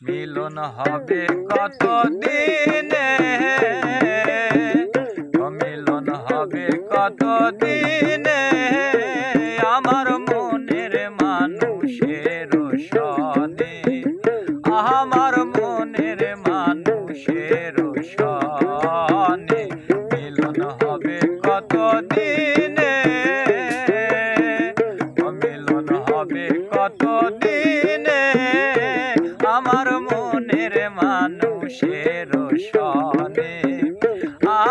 মিলন হবে কত দিনে, মিলন হবে কত দিনে, আমার মনের মানুষের সনে, আমার মনের মানুষের সনে, মিলন হবে কত দিনে, মিলন হবে কত দিনে, আমার মনের মানুষের সনে,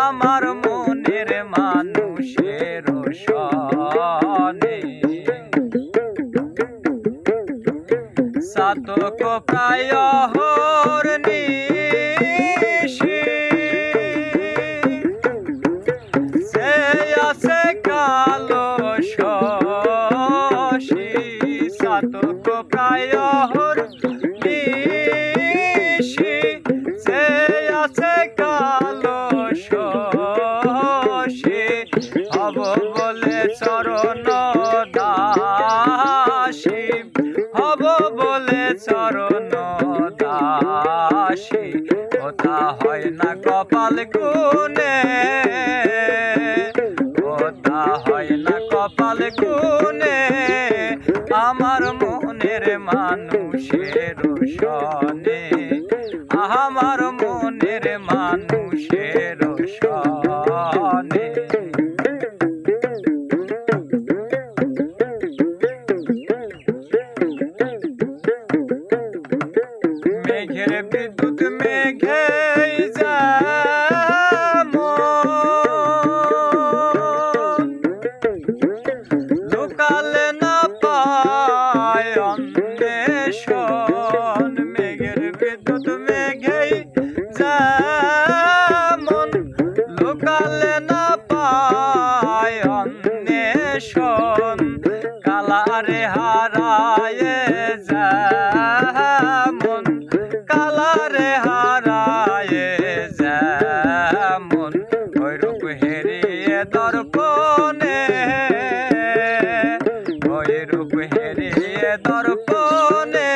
আমার মনের মানুষের সনে। সাতক প্রায় হরনিশি, সে আছে কালো শশী, সাতক প্রায় হরনিশি, সে আছে কালো শশী, হব বলে চরণ দাসী, হব বলে চরণ দাসী, কথা হয় না কপাল গুনে, কথা হয় না কপাল গুনে, আমার মনের মানুষের সনে, আমার মনের মানুষের সনে। মেঘের বিদ্যুৎ মেঘে লুকালে না পায় অন্বেষণ, মেঘের বিদ্যুৎ মেঘে যেমন লুকালে না পায় অন্বেষণ, কালারে হারায় যেমন, কালারে হারায় যেমন, ওইরূপ হেরিয়ে দর্পণে, ওইরূপ হেরিয়ে দর্পণে,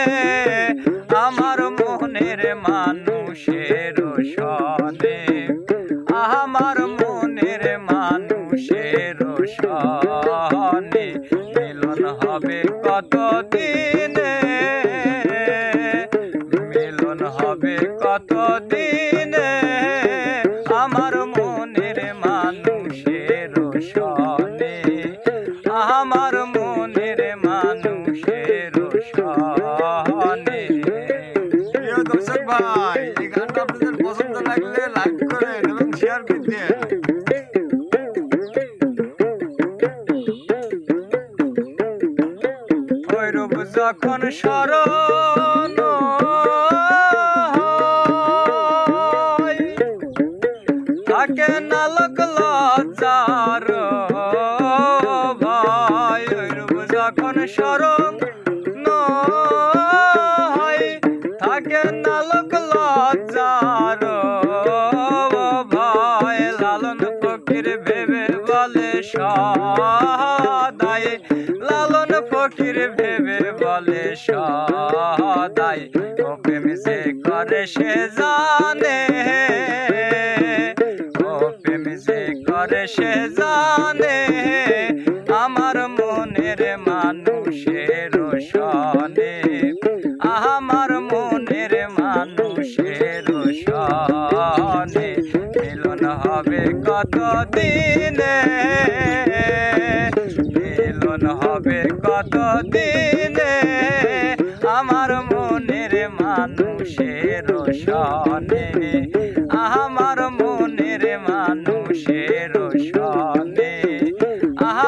আমার মনের মানুষের সনে, আমার মনের মানুষের সনে, মিলন হবে কত দিনে, মিলন হবে কত দিনে, আমার মনের মানুষের সনে, আমার মনের মানুষের সনে। প্রিয় দর্শক ভাই, এই গানটা আপনাদের পছন্দ লাগলে লাইক করেন এবং শেয়ার করে দেন। ভৈরব যখন শরণ থাকে না লোক লজ্জার ভয়, ভৈরব যখন শরণ থাকে না লোক লজ্জার ভয়, লালন ফকির ভেবে বলে সদাই, লালন ফকির ভেবে বলে সদাই, ও প্রেম যে করে সে জানে, ও প্রেম যে করে সে জানে, আমার মনের মানুষের সনে, আমার মনের মানুষের সনে, মিলন হবে কত দিনে, মিলন হবে কত দিনে, আমার মনের মানুষের সনে, আমার মনের মানুষের সনে,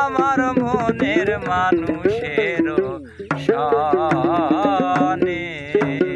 আমার মনের মানুষ